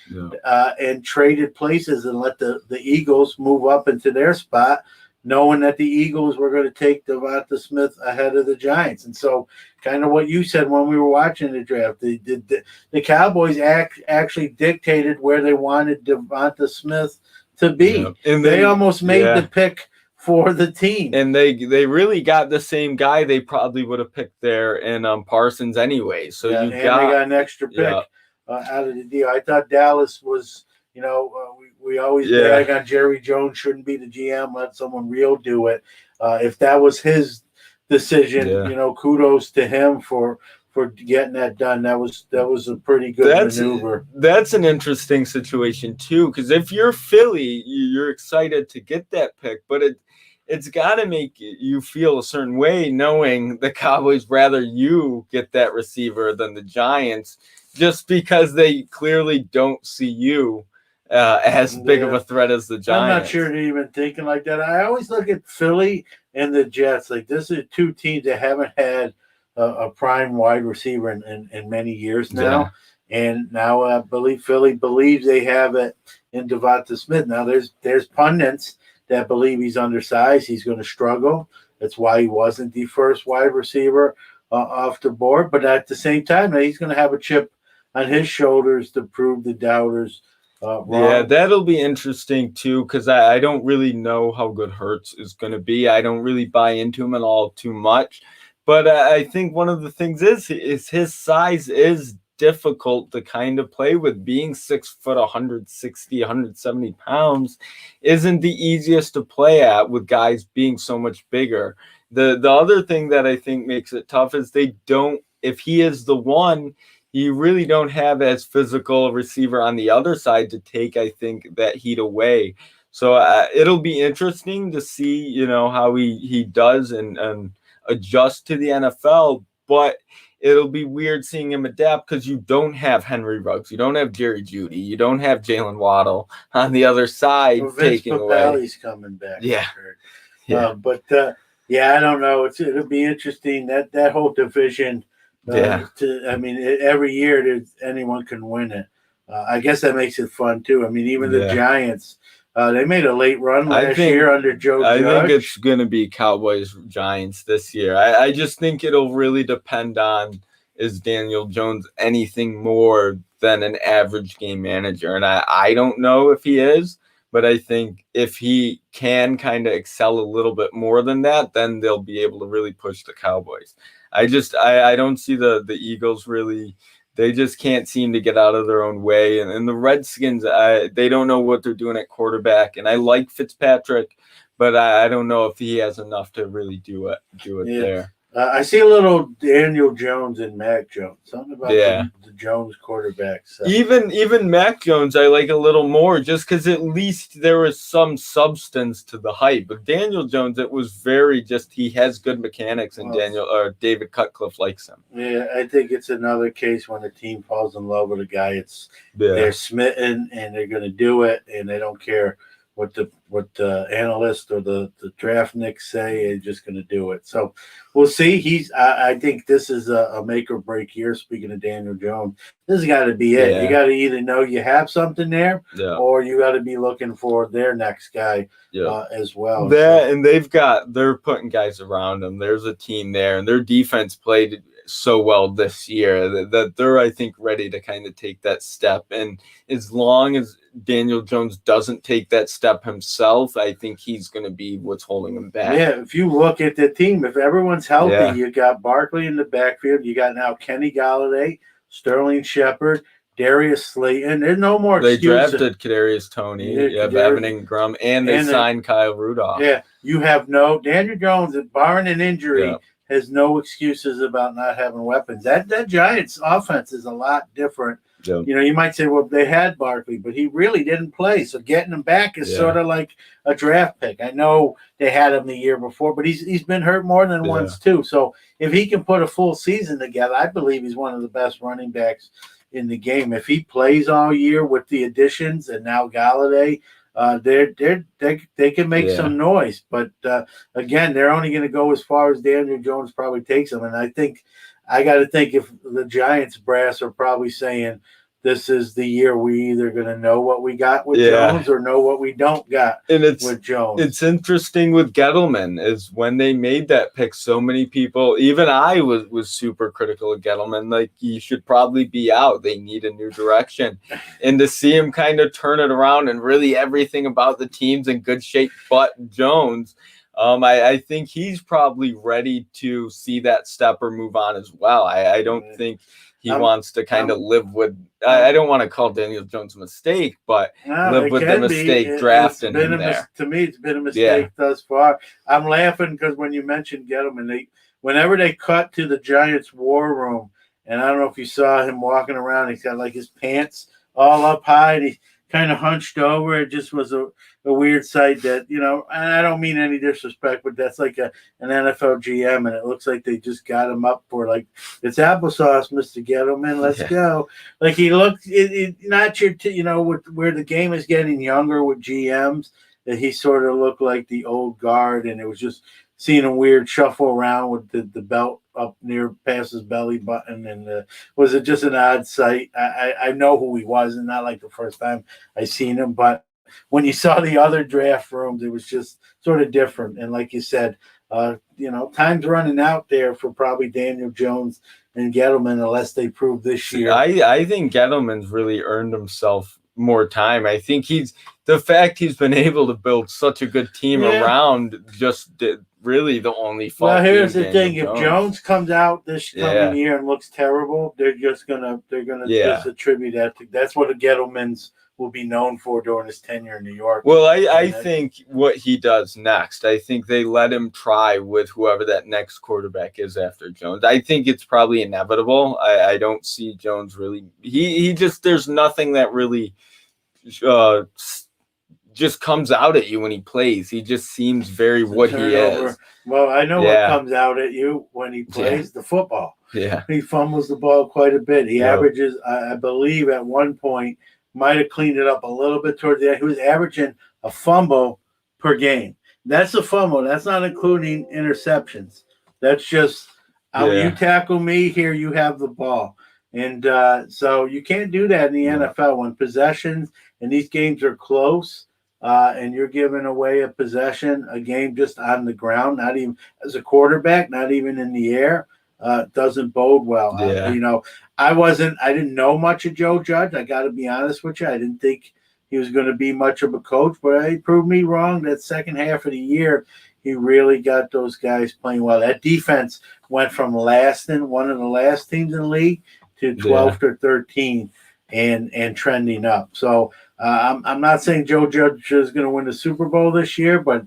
and traded places and let the Eagles move up into their spot, knowing that the Eagles were going to take Devonta Smith ahead of the Giants. And so kind of what you said when we were watching the draft, the Cowboys actually dictated where they wanted Devonta Smith to be. Yeah. And they almost made the pick for the team. And they really got the same guy they probably would have picked there in Parsons anyway. So they got an extra pick out of the deal. I thought Dallas was, we always brag on Jerry Jones, shouldn't be the GM, let someone real do it. If that was his decision, kudos to him for getting that done. That was a pretty good maneuver. That's an interesting situation too, because if you're Philly, you're excited to get that pick, but it's got to make you feel a certain way knowing the Cowboys rather you get that receiver than the Giants, just because they clearly don't see you as big of a threat as the Giants. I'm not sure they're even thinking like that. I always look at Philly and the Jets like this are 2 teams that haven't had a prime wide receiver in many years now. Yeah. And now I believe Philly believes they have it in Devonta Smith. Now there's pundits that believe he's undersized. He's going to struggle. That's why he wasn't the first wide receiver off the board. But at the same time, he's going to have a chip on his shoulders to prove the doubters wrong. Yeah, that'll be interesting too, because I don't really know how good Hurts is going to be. I don't really buy into him at all too much. But I think one of the things is his size is difficult to kind of play with. Being 6 foot, 160, 170 pounds isn't the easiest to play at with guys being so much bigger. The other thing that I think makes it tough is if he is the one, you really don't have as physical a receiver on the other side to take, I think, that heat away. So it'll be interesting to see, how he does and adjust to the NFL, but it'll be weird seeing him adapt because you don't have Henry Ruggs, you don't have Jerry Jeudy, you don't have Jalen Waddle on the other side taking away. He's coming back. Yeah. I don't know. It'll be interesting that whole division. Every year anyone can win it. I guess that makes it fun too. Even the Giants. They made a late run last year under Joe Judge. I think it's going to be Cowboys Giants this year. I just think it'll really depend on, is Daniel Jones anything more than an average game manager? And I don't know if he is, but I think if he can kind of excel a little bit more than that, then they'll be able to really push the Cowboys. I don't see the Eagles really. They just can't seem to get out of their own way. And the Redskins, they don't know what they're doing at quarterback. And I like Fitzpatrick, but I don't know if he has enough to really do it there. I see a little Daniel Jones and Mac Jones. Something about the Jones quarterback. So. Even Mac Jones, I like a little more just because at least there was some substance to the hype. But Daniel Jones, it was very just he has good mechanics, and David Cutcliffe likes him. Yeah, I think it's another case when the team falls in love with a guy. They're smitten and they're going to do it, and they don't care what the analyst or the draft nicks say. They're just going to do it. So we'll see. I think this is a make or break year. Speaking of Daniel Jones, this has got to be it. Yeah. You got to either know you have something there, Yeah. or you got to be looking for their next guy as well. And they're putting guys around them. There's a team there, and their defense played so well this year that they're, I think, ready to kind of take that step. And as long as Daniel Jones doesn't take that step himself, I think he's going to be what's holding him back. Yeah, if you look at the team, if everyone's healthy, you got Barkley in the backfield. You got now Kenny Galladay, Sterling Shepard, Darius Slayton. There's no more They excuses. drafted Kadarius Toney. You have Evan Ingram, and they signed Kyle Rudolph. Yeah, you have Daniel Jones, barring an injury, has no excuses about not having weapons. That Giants offense is a lot different. Yeah. You might say, well, they had Barkley, but he really didn't play. So getting him back is sort of like a draft pick. I know they had him the year before, but he's been hurt more than once too. So if he can put a full season together, I believe he's one of the best running backs in the game. If he plays all year with the additions and now Galladay, they can make some noise. But again, they're only going to go as far as Daniel Jones probably takes them. And I got to think if the Giants brass are probably saying this is the year we either going to know what we got with Jones or know what we don't got with Jones. It's interesting with Gettleman is when they made that pick, so many people, even I was super critical of Gettleman. Like, he should probably be out. They need a new direction. And to see him kind of turn it around and really everything about the team's in good shape but Jones, I think he's probably ready to see that step or move on as well. I don't think he wants to kind of live with – I don't want to call Daniel Jones a mistake, but live with the mistake drafting him there. To me, it's been a mistake thus far. I'm laughing because when you mentioned Gettleman, whenever they cut to the Giants' war room, and I don't know if you saw him walking around, he's got like his pants all up high, and he kind of hunched over. It just was a weird sight that, and I don't mean any disrespect, but that's like an NFL GM, and it looks like they just got him up for like, it's applesauce, Mr. Gettleman, let's go. Like he looked, not your, with where the game is getting younger with GMs, that he sort of looked like the old guard, and it was just seeing a weird shuffle around with the belt up near past his belly button, and was it just an odd sight? I know who he was, and not like the first time I seen him, but when you saw the other draft rooms, it was just sort of different. And like you said, time's running out there for probably Daniel Jones and Gettleman unless they prove this year. I think Gettleman's really earned himself more time. I think the fact he's been able to build such a good team around really the only fault. Well, here's the thing: if Jones comes out this coming year and looks terrible, they're gonna just attribute that to, that's what a Gettleman's will be known for during his tenure in New York. Well, I think what he does next, I think they let him try with whoever that next quarterback is after Jones. I think it's probably inevitable. I don't see Jones really. He just, there's nothing that really just comes out at you when he plays. He just seems very what he is. Well, I know what comes out at you when he plays the football. Yeah. He fumbles the ball quite a bit. He averages, I believe at one point, might have cleaned it up a little bit towards the end. He was averaging a fumble per game. That's a fumble. That's not including interceptions. That's just, you tackle me, here you have the ball. And so you can't do that in the NFL when possessions and these games are close and you're giving away a possession, a game just on the ground, not even as a quarterback, not even in the air. Doesn't bode well. I didn't know much of Joe Judge. I got to be honest with you. I didn't think he was going to be much of a coach, but he proved me wrong. That second half of the year, he really got those guys playing well. That defense went from one of the last teams in the league to 12th or 13th and trending up. So I'm not saying Joe Judge is going to win the Super Bowl this year, but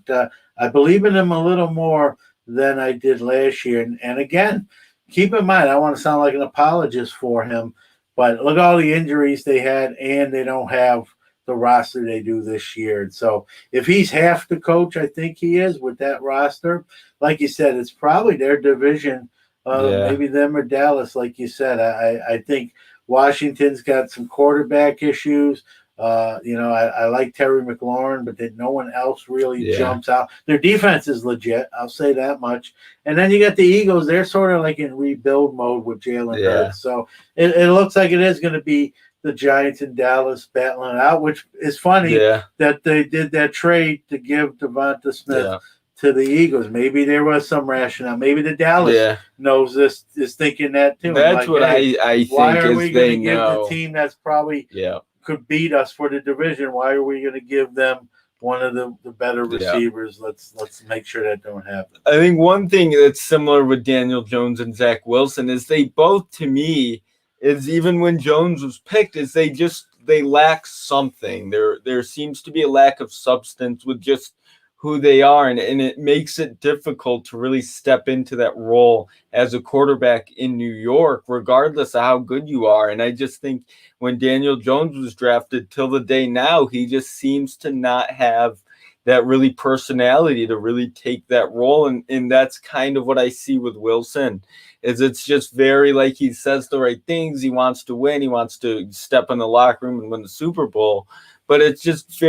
I believe in him a little more than I did last year. And again, keep in mind, I want to sound like an apologist for him, But look at all the injuries they had, and they don't have the roster they do this year. And so if he's half the coach, I think he is with that roster. Like you said, it's probably their division. Yeah. Maybe them or Dallas, like you said. I think Washington's got some quarterback issues. I like Terry McLaurin, but then no one else really Yeah. jumps out. Their defense is legit. I'll say that much. And then you got the Eagles. They're sort of like in rebuild mode with Jalen Yeah. Hurts. So it looks like it is going to be the Giants in Dallas battling it out, which is funny Yeah. that they did that trade to give Devonta Smith Yeah. to the Eagles. Maybe there was some rationale. Maybe the Dallas Yeah. knows this, is thinking that too. That's Like, what hey, I why think are is we going to they give the know. team that's probably Yeah. could beat us for the division? Why are we going to give them one of the better Yeah. receivers? Let's make sure that don't happen. I think one thing that's similar with Daniel Jones and Zach Wilson is they both, to me, is even when Jones was picked, is they lack something. There seems to be a lack of substance with just who they are, and it makes it difficult to really step into that role as a quarterback in New York, regardless of how good you are. And I just think when Daniel Jones was drafted till the day now, he just seems to not have that really personality to really take that role. And that's kind of what I see with Wilson is it's just very like he says the right things. He wants to win. He wants to step in the locker room and win the Super Bowl. But it's just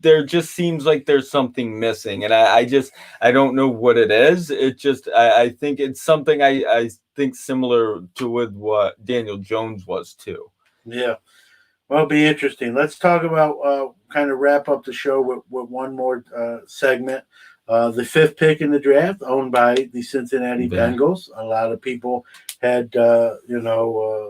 there just seems like there's something missing. And I don't know what it is. It just, I think it's something I think similar to with what Daniel Jones was too. Yeah. Well, it'll be interesting. Let's talk about kind of wrap up the show with one more segment. The fifth pick in the draft, owned by the Cincinnati Yeah. Bengals. A lot of people had, Penei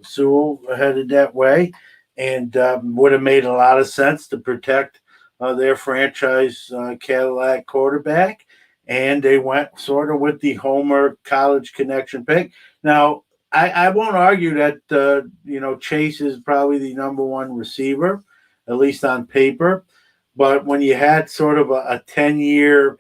Sewell headed that way, and would have made a lot of sense to protect their franchise Cadillac quarterback. And they went sort of with the Homer college connection pick. Now, I won't argue that Chase is probably the number one receiver, at least on paper. But when you had sort of a 10-year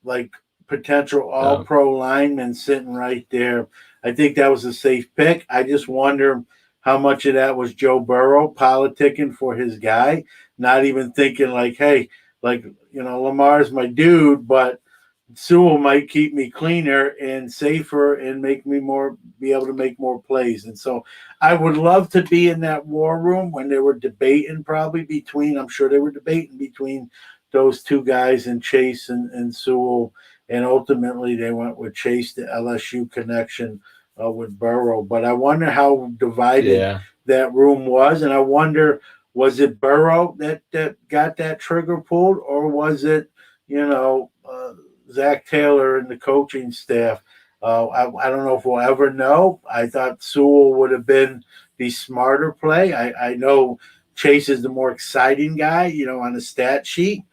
like potential all pro lineman sitting right there, I think that was a safe pick. I just wonder how much of that was Joe Burrow politicking for his guy, not even thinking like, hey, Lamar's my dude, but Sewell might keep me cleaner and safer and make me be able to make more plays. And so I would love to be in that war room when they were debating I'm sure they were debating between those two guys and Chase and Sewell. And ultimately they went with Chase, the LSU connection with Burrow. But I wonder how divided that room was. And I wonder, was it Burrow that got that trigger pulled, or was it, Zach Taylor and the coaching staff? I don't know if we'll ever know. I thought Sewell would have been the smarter play. I know Chase is the more exciting guy, on the stat sheet.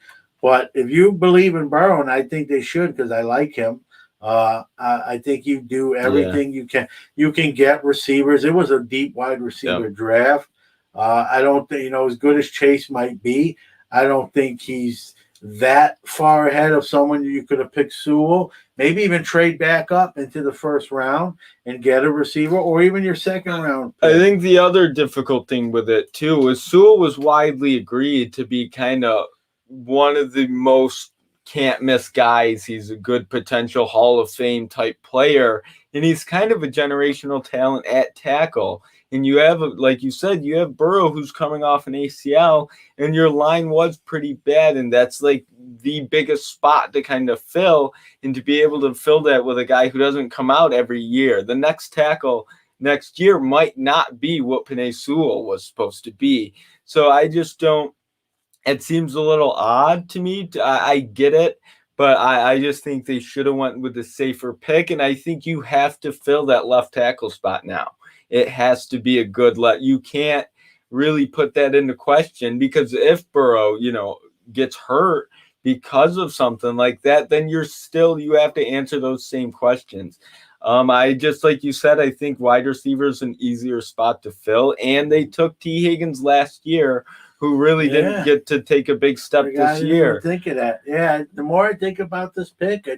But if you believe in Burrow, and I think they should because I like him, I think you do everything you can. You can get receivers. It was a deep wide receiver draft. I don't think, as good as Chase might be, I don't think he's that far ahead of someone you could have picked Sewell, maybe even trade back up into the first round and get a receiver, or even your second round pick. I think the other difficult thing with it too was Sewell was widely agreed to be kind of one of the most can't miss guys. He's a good potential Hall of Fame type player, and he's kind of a generational talent at tackle. And you have, like you said, you have Burrow who's coming off an ACL, and your line was pretty bad, and that's like the biggest spot to kind of fill, and to be able to fill that with a guy who doesn't come out every year. The next tackle next year might not be what Penei Sewell was supposed to be. So I just don't. It seems a little odd to me. I get it, but I just think they should have went with the safer pick, and I think you have to fill that left tackle spot now. It has to be a good You can't really put that into question, because if Burrow, gets hurt because of something like that, then you have to answer those same questions. I just, like you said, I think wide receiver is an easier spot to fill, and they took T. Higgins last year, who really didn't get to take a big step this year. I didn't think of that. Yeah, the more I think about this pick,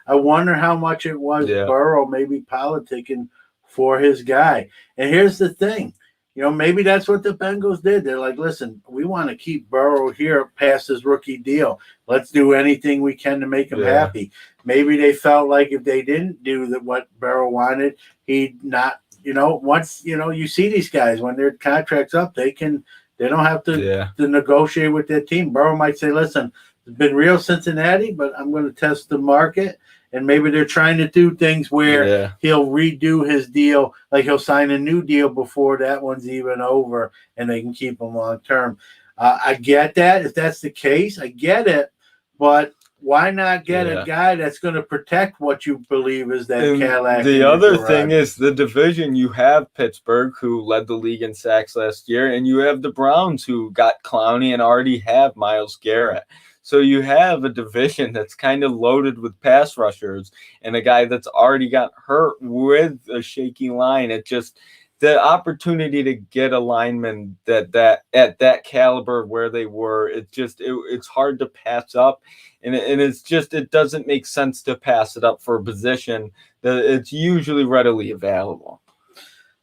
I wonder how much it was Burrow maybe politicking for his guy. And here's the thing. Maybe that's what the Bengals did. They're like, listen, we want to keep Burrow here past his rookie deal. Let's do anything we can to make him happy. Maybe they felt like if they didn't do what Burrow wanted, he'd not, once, you see these guys when their contract's up, they don't have to negotiate with their team. Burrow might say, listen, it's been real Cincinnati, but I'm going to test the market. And maybe they're trying to do things where he'll redo his deal, like he'll sign a new deal before that one's even over, and they can keep him long term. I get that. If that's the case, I get it. But why not get a guy that's going to protect what you believe is that Cadillac? The other thing is the division. You have Pittsburgh, who led the league in sacks last year, and you have the Browns, who got Clowney and already have Myles Garrett. So you have a division that's kind of loaded with pass rushers and a guy that's already got hurt with a shaky line. It just the opportunity to get a lineman that at that caliber where they were, it's hard to pass up, and it doesn't make sense to pass it up for a position that it's usually readily available.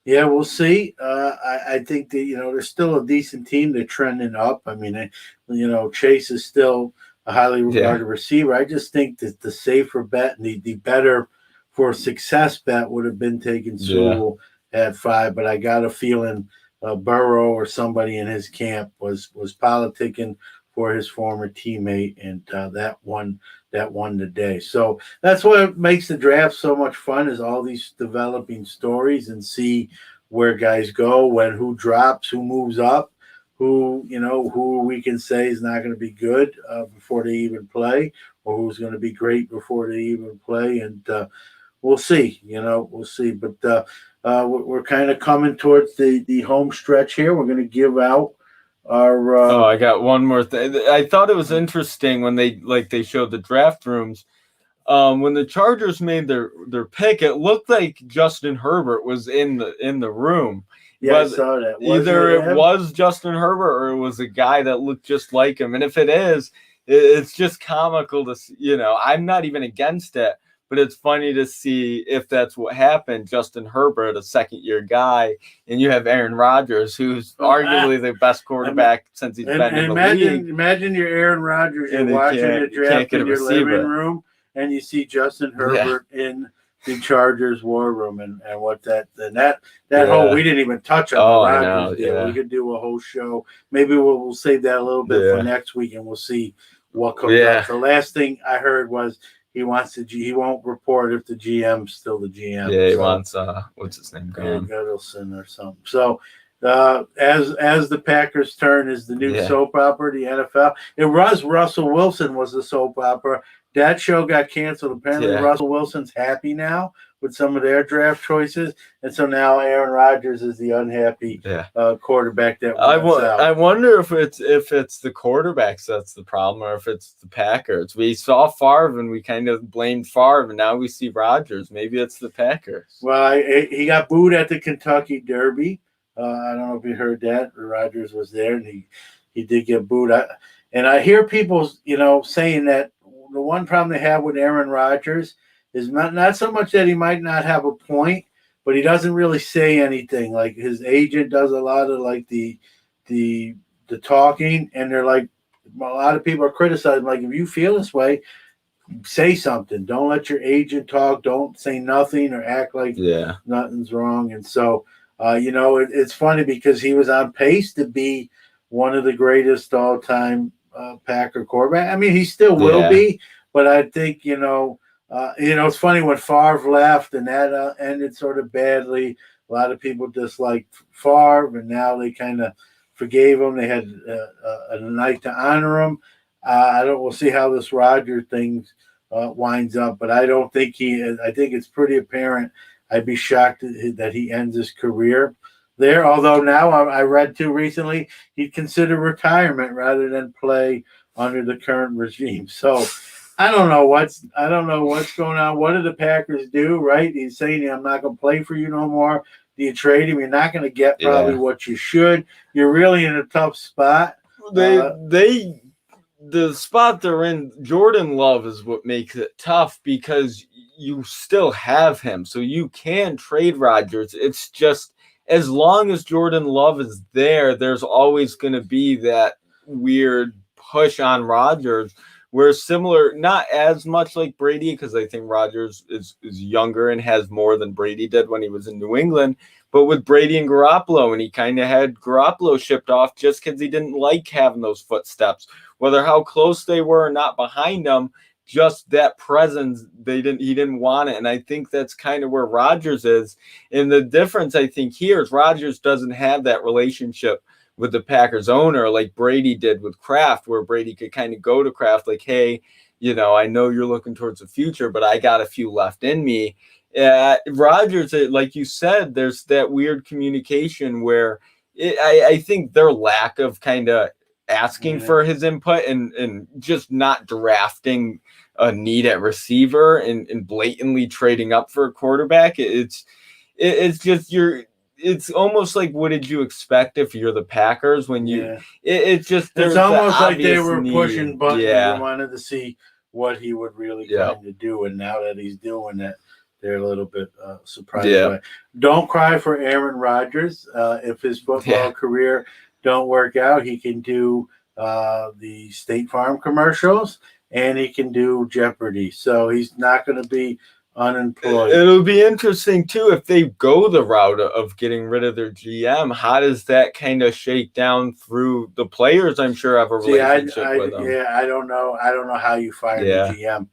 Yeah, we'll see. I think that, they're still a decent team. They're trending up. I mean, Chase is still a highly regarded receiver. I just think that the safer bet and the better for success bet would have been taking Sewell at 5. But I got a feeling Burrow or somebody in his camp was politicking for his former teammate, and that won the day. So that's what makes the draft so much fun, is all these developing stories and see where guys go, who drops, who moves up, who we can say is not going to be good before they even play, or who's going to be great before they even play. And we'll see, we'll see. But we're kind of coming towards the home stretch here. We're going to give out our I got one more thing. I thought it was interesting when they showed the draft rooms. When the Chargers made their pick, it looked like Justin Herbert was in the room. Yeah, I saw that. Either it was Justin Herbert or it was a guy that looked just like him. And if it is, it's just comical to see. I'm not even against it, but it's funny to see if that's what happened. Justin Herbert, a second-year guy, and you have Aaron Rodgers, who's arguably the best quarterback since he's been in the league. Imagine you're Aaron Rodgers, you're watching the draft in your living room, and you see Justin Herbert in the Chargers war room, and what that whole, we didn't even touch on the Rodgers deal. Yeah. We could do a whole show. Maybe we'll save that a little bit for next week, and we'll see what comes up. The last thing I heard was he won't report if the GM's still the GM. Yeah, he wants what's his name? Goodison or something. So as the Packers' turn is the new soap opera, the NFL. It was Russell Wilson was the soap opera. That show got canceled. Apparently, Russell Wilson's happy now with some of their draft choices, and so now Aaron Rodgers is the unhappy quarterback that wants out. I wonder if it's the quarterbacks that's the problem, or if it's the Packers. We saw Favre and we kind of blamed Favre, and now we see Rodgers. Maybe it's the Packers. Well, he got booed at the Kentucky Derby. I don't know if you heard that. Rodgers was there, and he did get booed. I hear people, saying that the one problem they have with Aaron Rodgers is not so much that he might not have a point, but he doesn't really say anything. Like, his agent does a lot of like the talking, and they're like, a lot of people are criticizing, like, if you feel this way, say something. Don't let your agent talk. Don't say nothing or act like nothing's wrong. And so, it's funny because he was on pace to be one of the greatest all-time Packer quarterback. I mean, he still will be, but I think, it's funny when Favre left and that ended sort of badly. A lot of people disliked Favre, and now they kind of forgave him. They had a night to honor him. We'll see how this Rodgers thing winds up, but I don't think I think it's pretty apparent. I'd be shocked that he ends his career there. Although now I read too recently, he'd consider retirement rather than play under the current regime. So I don't know what's going on. What do the Packers do? Right? He's saying, I'm not going to play for you no more. Do you trade him? You're not going to get probably what you should. You're really in a tough spot. They the spot they're in, Jordan Love is what makes it tough because you still have him, so you can trade Rodgers. It's just as long as Jordan Love is there, there's always going to be that weird push on Rodgers. Where similar, not as much like Brady, because I think Rodgers is younger and has more than Brady did when he was in New England. But with Brady and Garoppolo, and he kind of had Garoppolo shipped off just because he didn't like having those footsteps, whether how close they were or not behind him, just that presence, he didn't want it. And I think that's kind of where Rodgers is. And the difference I think here is Rodgers doesn't have that relationship with the Packers owner like Brady did with Kraft, where Brady could kind of go to Kraft like, hey, I know you're looking towards the future, but I got a few left in me. Rodgers, like you said, there's that weird communication where I think their lack of kind of asking for his input and just not drafting a need at receiver and blatantly trading up for a quarterback. It's just it's almost like, what did you expect if you're the Packers when you it's almost like they were pushing buttons. Yeah. They wanted to see what he would really kind of do, and now that he's doing it, they're a little bit surprised by it. Don't cry for Aaron Rodgers. If his football career don't work out, he can do the State Farm commercials and he can do Jeopardy. So he's not going to be unemployed. It'll be interesting too if they go the route of getting rid of their GM. How does that kind of shake down through the players? I'm sure have a relationship with them. Yeah, I don't know. I don't know how you fire the GM.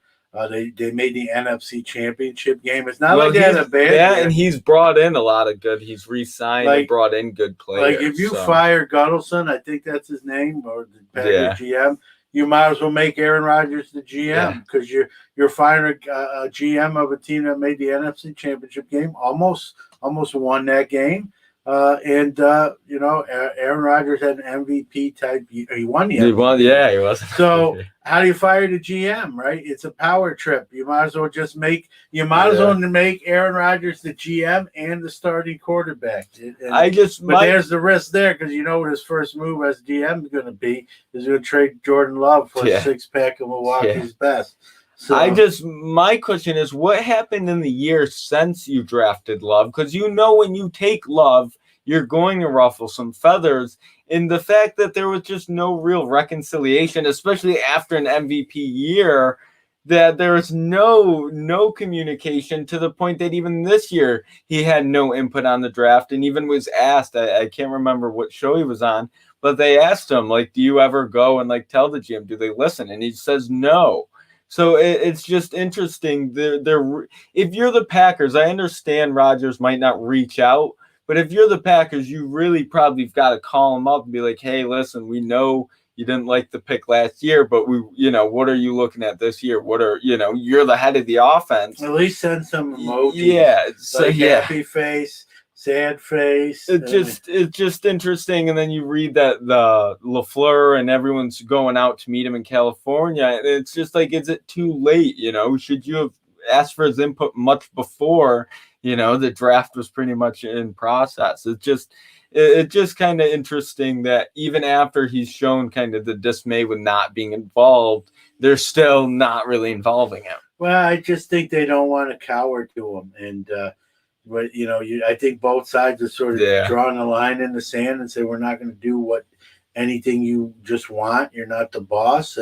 They made the NFC Championship game. It's not like they had a bad year. And he's brought in a lot of good. He's re-signed and brought in good players. Like if you fire Guttleson, I think that's his name, or the Packers GM, you might as well make Aaron Rodgers the GM because you're firing a GM of a team that made the NFC Championship game, almost won that game. Aaron Rodgers had an MVP type. He won the MVP. He won, he was. So how do you fire the GM? Right? It's a power trip. You might as well just make Aaron Rodgers the GM and the starting quarterback. There's the risk there because you know what his first move as GM is going to be is going to trade Jordan Love for a 6-pack of Milwaukee's best. So my question is, what happened in the year since you drafted Love? Because when you take Love, you're going to ruffle some feathers. And the fact that there was just no real reconciliation, especially after an MVP year, that there was no communication to the point that even this year he had no input on the draft and even was asked, I can't remember what show he was on, but they asked him, like, do you ever go and tell the GM, do they listen? And he says no. So it's just interesting. If you're the Packers, I understand Rodgers might not reach out, but if you're the Packers, you really probably have got to call him up and be like, hey, listen, we know you didn't like the pick last year, but what are you looking at this year? You're the head of the offense. At least send some emojis. Yeah. So happy face, sad face. It's just interesting. And then you read that the LaFleur and everyone's going out to meet him in California. And it's just like, is it too late? Should you have asked for his input much before, the draft was pretty much in process? It's just kind of interesting that even after he's shown kind of the dismay with not being involved, they're still not really involving him. Well, I just think they don't want to cower to him. And, but I think both sides are sort of drawing a line in the sand and say we're not going to do anything you just want. You're not the boss,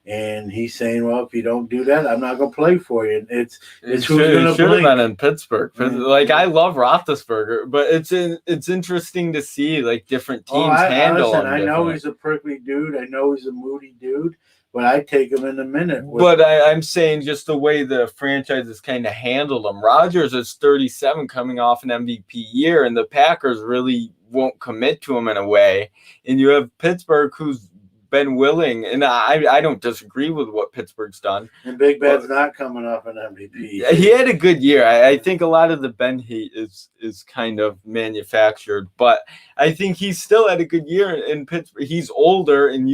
and he's saying, well, if you don't do that, I'm not going to play for you. And it's who's going to play. Should have been in Pittsburgh. I love Roethlisberger, but it's interesting to see different teams handle him. I know he's a prickly dude. I know he's a moody dude. But I'd take him in a minute. But I'm saying just the way the franchises kind of handled him. Rodgers is 37 coming off an MVP year, and the Packers really won't commit to him in a way. And you have Pittsburgh, who's been willing, and I don't disagree with what Pittsburgh's done. And Big Ben's not coming off an MVP. He had a good year. I think a lot of the Ben hate is kind of manufactured, but I think he's still had a good year in Pittsburgh. He's older, and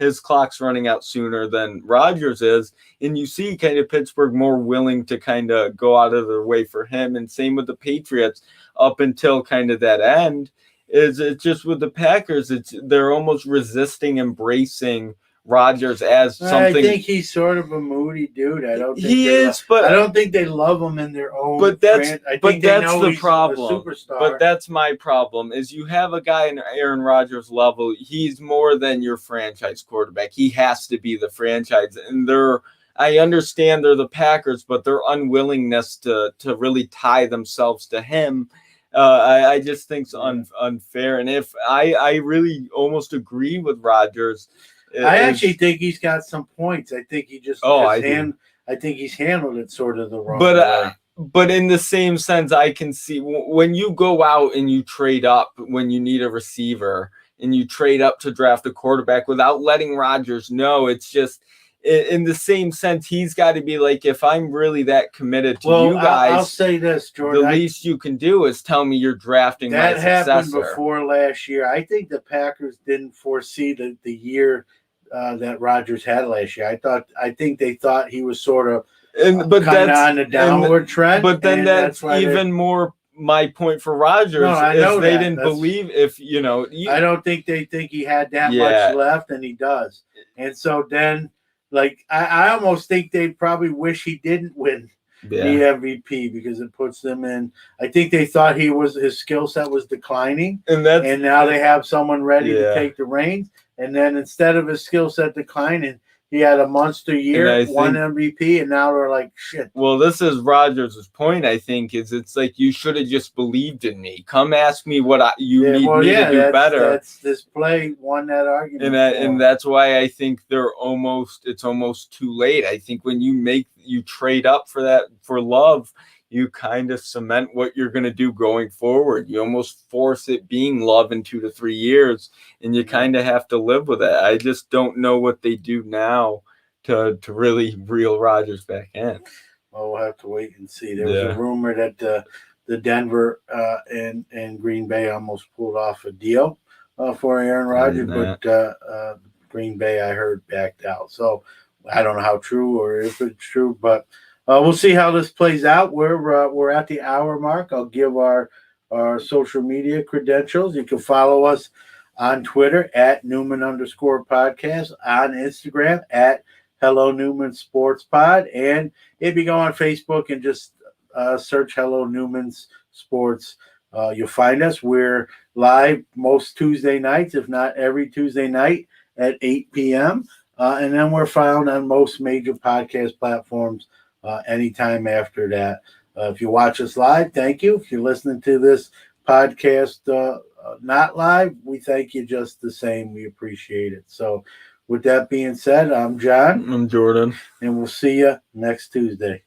his clock's running out sooner than Rodgers is, and you see kind of Pittsburgh more willing to kind of go out of their way for him, and same with the Patriots up until kind of that end. It's just with the Packers, they're almost resisting embracing Rodgers as I something. think he's sort of a moody dude. I don't think He is, but I don't think they love him in their own. But that's I think they that's know the he's problem. a superstar. But that's my problem. Is you have a guy in Aaron Rodgers level. He's more than your franchise quarterback. He has to be the franchise, and I understand they're the Packers, but their unwillingness to really tie themselves to him, I just think it's unfair. And if I really almost agree with Rodgers. I actually think he's got some points. I think he just I think he's handled it sort of the wrong way. But in the same sense, I can see when you go out and you trade up when you need a receiver and you trade up to draft a quarterback without letting Rodgers know. It's just in the same sense, he's got to be like, if I'm really that committed to you guys, I'll say this, Jordan. The least you can do is tell me you're drafting my successor. That happened before last year. I think the Packers didn't foresee the year that Rodgers had last year. I think they thought he was sort of kind of on the downward trend. But then that's even more my point for Rodgers. No, I know they didn't believe I don't think they think he had that much left, and he does. And so then, like, I almost think they probably wish he didn't win the MVP because it puts them in. I think they thought his skill set was declining, and now they have someone ready to take the reins. And then instead of his skill set declining, he had a monster year, won MVP, and now they're like, shit. Well, this is Rodgers' point, I think, is it's like you should have just believed in me. Come ask me what you need me to do better. This play won that argument. And that's why I think it's almost too late. I think when you trade up for Love, you kind of cement what you're going to do going forward. You almost force it being Love in 2 to 3 years, and you kind of have to live with it. I just don't know what they do now to really reel Rodgers back in. Well, we'll have to wait and see. There was a rumor that the Denver and Green Bay almost pulled off a deal for Aaron Rodgers, but Green Bay, I heard, backed out. So I don't know how true or if it's true, but we'll see how this plays out. We're at the hour mark. I'll give our social media credentials. You can follow us on Twitter at Newman_podcast, on Instagram at Hello Newman Sports Pod, and if you go on Facebook and just search Hello Newman's Sports, you'll find us. We're live most Tuesday nights, if not every Tuesday night at 8 p.m. And then we're found on most major podcast platforms anytime after that. If you watch us live, thank you. If you're listening to this podcast not live, we thank you just the same. We appreciate it. So with that being said, I'm John. I'm Jordan. And we'll see you next Tuesday.